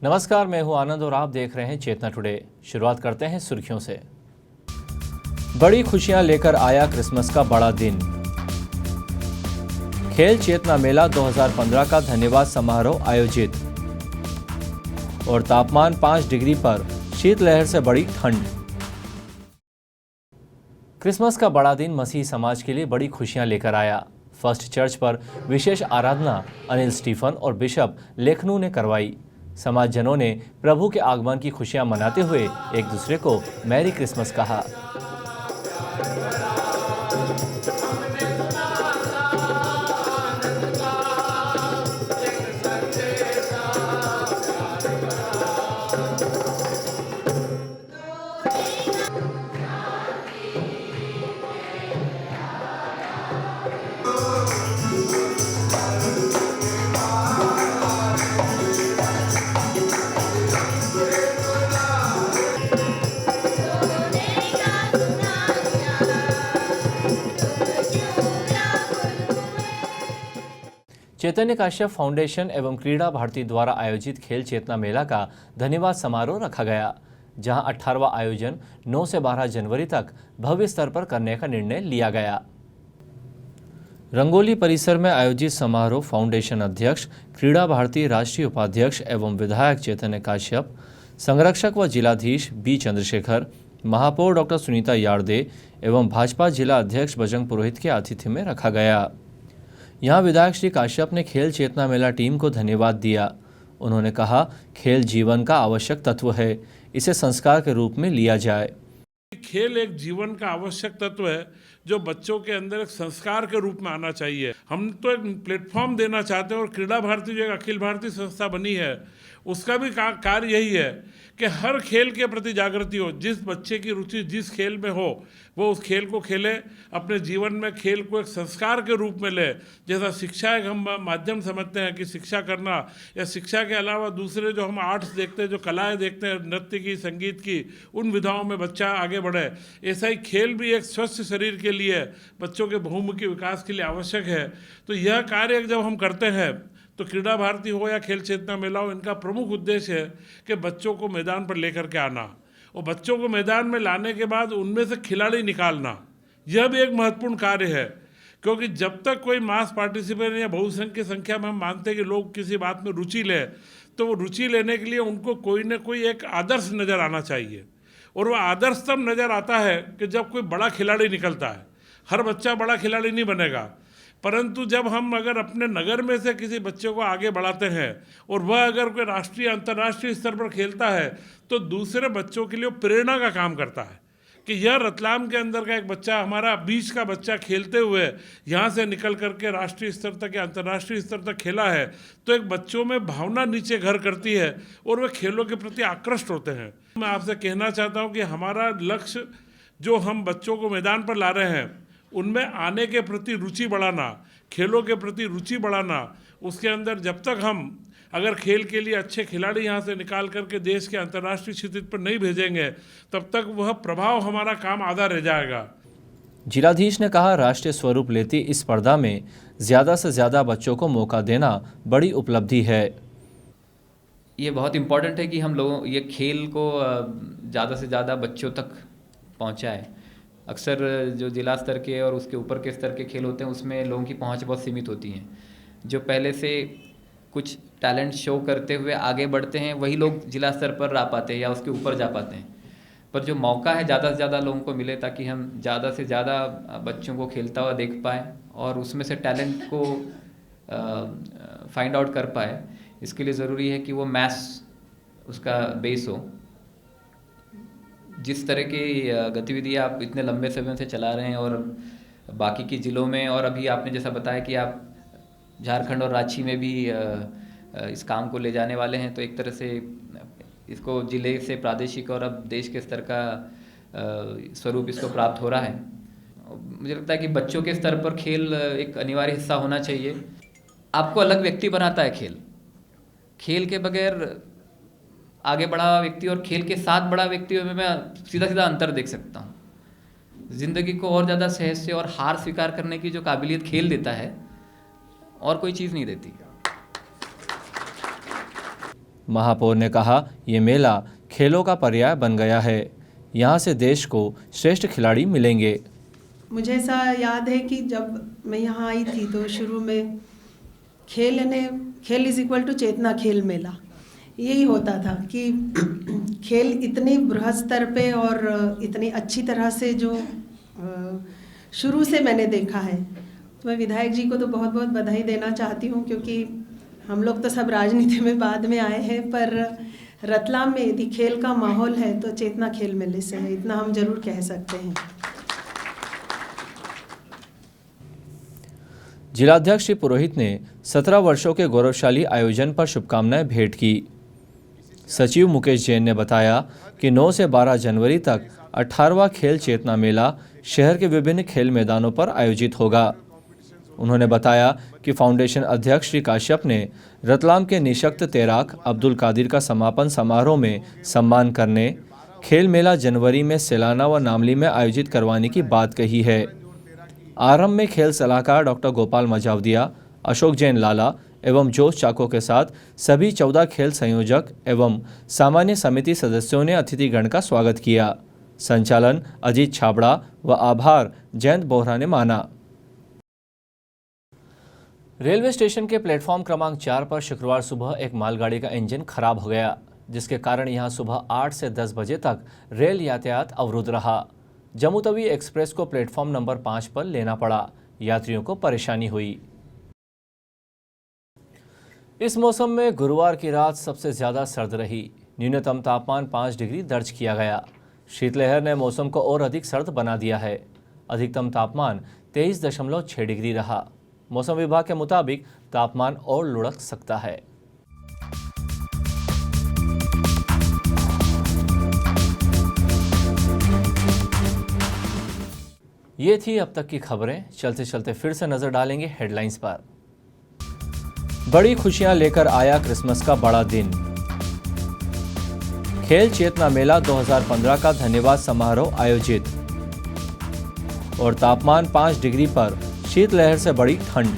नमस्कार, मैं हूं आनंद और आप देख रहे हैं चेतना टुडे। शुरुआत करते हैं सुर्खियों से। बड़ी खुशियां लेकर आया क्रिसमस का बड़ा दिन। खेल चेतना मेला 2015 का धन्यवाद समारोह आयोजित। और तापमान 5 डिग्री पर, शीतलहर से बड़ी ठंड। क्रिसमस का बड़ा दिन मसीही समाज के लिए बड़ी खुशियां लेकर आया। फर्स्ट चर्च पर विशेष आराधना अनिल स्टीफन और बिशप लेखनू ने करवाई। समाजजनों ने प्रभु के आगमन की खुशियां मनाते हुए एक दूसरे को मैरी क्रिसमस कहा। चैतन्य काश्यप फाउंडेशन एवं क्रीड़ा भारती द्वारा आयोजित खेल चेतना मेला का धन्यवाद समारोह रखा गया, जहां 18वां आयोजन 9 से 12 जनवरी तक भव्य स्तर पर करने का निर्णय लिया गया। रंगोली परिसर में आयोजित समारोह फाउंडेशन अध्यक्ष, क्रीड़ा भारती राष्ट्रीय उपाध्यक्ष एवं विधायक चैतन्य काश्यप, संरक्षक व जिलाधीश बी चंद्रशेखर, महापौर डॉक्टर सुनीता यार्दे एवं भाजपा जिला अध्यक्ष बजरंग पुरोहित के आतिथ्य में रखा गया। यहाँ विधायक श्री काश्यप ने खेल चेतना मेला टीम को धन्यवाद दिया। उन्होंने कहा, खेल जीवन का आवश्यक तत्व है, इसे संस्कार के रूप में लिया जाए। खेल एक जीवन का आवश्यक तत्व है जो बच्चों के अंदर एक संस्कार के रूप में आना चाहिए। हम तो एक प्लेटफॉर्म देना चाहते हैं और क्रीड़ा भारती जो एक अखिल भारतीय संस्था बनी है उसका भी कार्य यही है कि हर खेल के प्रति जागृति हो। जिस बच्चे की रुचि जिस खेल में हो वो उस खेल को खेले, अपने जीवन में खेल को एक संस्कार के रूप में ले। जैसा शिक्षा एक हम माध्यम समझते हैं कि शिक्षा करना, या शिक्षा के अलावा दूसरे जो हम आर्ट्स देखते हैं, जो कलाएं देखते हैं, नृत्य की, संगीत की, उन विधाओं में बच्चा आगे बढ़े। ऐसा ही खेल भी एक स्वस्थ शरीर के लिए, बच्चों के बहुमुखी विकास के लिए आवश्यक है। तो यह कार्य जब हम करते हैं तो क्रीड़ा भारती हो या खेल चेतना मेला हो, इनका प्रमुख उद्देश्य है कि बच्चों को मैदान पर लेकर के आना और बच्चों को मैदान में लाने के बाद उनमें से खिलाड़ी निकालना। यह भी एक महत्वपूर्ण कार्य है, क्योंकि जब तक कोई मास पार्टिसिपेंट या बहुसंख्यक की संख्या में हम मानते हैं कि लोग किसी बात में रुचि लें, तो वो रुचि लेने के लिए उनको कोई ना कोई एक आदर्श नज़र आना चाहिए। और वह आदर्श तब नज़र आता है कि जब कोई बड़ा खिलाड़ी निकलता है। हर बच्चा बड़ा खिलाड़ी नहीं बनेगा, परंतु जब हम अगर अपने नगर में से किसी बच्चे को आगे बढ़ाते हैं और वह अगर कोई राष्ट्रीय अंतर्राष्ट्रीय स्तर पर खेलता है तो दूसरे बच्चों के लिए प्रेरणा का काम करता है कि यह रतलाम के अंदर का एक बच्चा, हमारा बीच का बच्चा खेलते हुए यहाँ से निकल करके राष्ट्रीय स्तर तक या अंतर्राष्ट्रीय स्तर तक खेला है। तो एक बच्चों में भावना नीचे घर करती है और वे खेलों के प्रति आकृष्ट होते हैं। मैं आपसे कहना चाहता हूँ कि हमारा लक्ष्य जो हम बच्चों को मैदान पर ला रहे हैं उनमें आने के प्रति रुचि बढ़ाना, खेलों के प्रति रुचि बढ़ाना। उसके अंदर जब तक हम अगर खेल के लिए अच्छे खिलाड़ी यहाँ से निकाल करके देश के अंतर्राष्ट्रीय क्षितिज पर नहीं भेजेंगे तब तक वह प्रभाव, हमारा काम आधा रह जाएगा। जिलाधीश ने कहा, राष्ट्रीय स्वरूप लेती इस स्पर्धा में ज़्यादा से ज़्यादा बच्चों को मौका देना बड़ी उपलब्धि है। ये बहुत इम्पॉर्टेंट है कि हम लोगों ये खेल को ज़्यादा से ज़्यादा बच्चों तक पहुँचाएँ। अक्सर जो जिला स्तर के और उसके ऊपर के स्तर के खेल होते हैं उसमें लोगों की पहुंच बहुत सीमित होती है। जो पहले से कुछ टैलेंट शो करते हुए आगे बढ़ते हैं वही लोग जिला स्तर पर आ पाते हैं या उसके ऊपर जा पाते हैं। पर जो मौका है ज़्यादा से ज़्यादा लोगों को मिले ताकि हम ज़्यादा से ज़्यादा बच्चों को खेलता हुआ देख पाएँ और उसमें से टैलेंट को फाइंड आउट कर पाए। इसके लिए ज़रूरी है कि वो मैथ्स उसका बेस हो। जिस तरह की गतिविधियाँ आप इतने लंबे समय से चला रहे हैं और बाकी के ज़िलों में, और अभी आपने जैसा बताया कि आप झारखंड और रांची में भी इस काम को ले जाने वाले हैं, तो एक तरह से इसको ज़िले से प्रादेशिक और अब देश के स्तर का स्वरूप इसको प्राप्त हो रहा है। मुझे लगता है कि बच्चों के स्तर पर खेल एक अनिवार्य हिस्सा होना चाहिए। आपको अलग व्यक्ति बनाता है खेल। खेल के बगैर आगे बढ़ा हुआ व्यक्ति और खेल के साथ बड़ा व्यक्ति में मैं सीधा सीधा अंतर देख सकता हूँ। ज़िंदगी को और ज़्यादा सहज से और हार स्वीकार करने की जो काबिलियत खेल देता है और कोई चीज़ नहीं देती। महापौर ने कहा, ये मेला खेलों का पर्याय बन गया है। यहाँ से देश को श्रेष्ठ खिलाड़ी मिलेंगे। मुझे ऐसा याद है कि जब मैं यहाँ आई थी तो शुरू में खेल इज इक्वल टू चेतना खेल मेला यही होता था कि खेल इतनी बृहद स्तर पे और इतनी अच्छी तरह से जो शुरू से मैंने देखा है, तो मैं विधायक जी को तो बहुत बहुत बधाई देना चाहती हूँ, क्योंकि हम लोग तो सब राजनीति में बाद में आए हैं, पर रतलाम में यदि खेल का माहौल है तो चेतना खेल मेले से है, इतना हम जरूर कह सकते हैं। जिलाध्यक्ष श्री पुरोहित ने 17 वर्षों के गौरवशाली आयोजन पर शुभकामनाएं भेंट की। सचिव मुकेश जैन ने बताया कि 9 से 12 जनवरी तक 18वां खेल चेतना मेला शहर के विभिन्न खेल मैदानों पर आयोजित होगा। उन्होंने बताया कि फाउंडेशन अध्यक्ष श्री काश्यप ने रतलाम के निशक्त तैराक अब्दुल कादिर का समापन समारोह में सम्मान करने, खेल मेला जनवरी में सेलाना व नामली में आयोजित करवाने की बात कही है। आरंभ में खेल सलाहकार डॉक्टर गोपाल मजावदिया, अशोक जैन लाला एवं जोश चाको के साथ सभी 14 खेल संयोजक एवं सामान्य समिति सदस्यों ने अतिथिगण का स्वागत किया। संचालन अजीत छाबड़ा व आभार जयंत बोहरा ने माना। रेलवे स्टेशन के प्लेटफॉर्म क्रमांक 4 पर शुक्रवार सुबह एक मालगाड़ी का इंजन खराब हो गया, जिसके कारण यहां सुबह 8 से 10 बजे तक रेल यातायात अवरुद्ध रहा। जम्मू तवी एक्सप्रेस को प्लेटफॉर्म नंबर 5 पर लेना पड़ा। यात्रियों को परेशानी हुई। इस मौसम में गुरुवार की रात सबसे ज्यादा सर्द रही। न्यूनतम तापमान 5 डिग्री दर्ज किया गया। शीतलहर ने मौसम को और अधिक सर्द बना दिया है। अधिकतम तापमान 23.6 डिग्री रहा। मौसम विभाग के मुताबिक तापमान और लुढ़क सकता है। ये थी अब तक की खबरें। चलते चलते फिर से नजर डालेंगे हेडलाइंस पर। बड़ी खुशियां लेकर आया क्रिसमस का बड़ा दिन। खेल चेतना मेला 2015 का धन्यवाद समारोह आयोजित। और तापमान 5 डिग्री पर शीतलहर से बड़ी ठंड।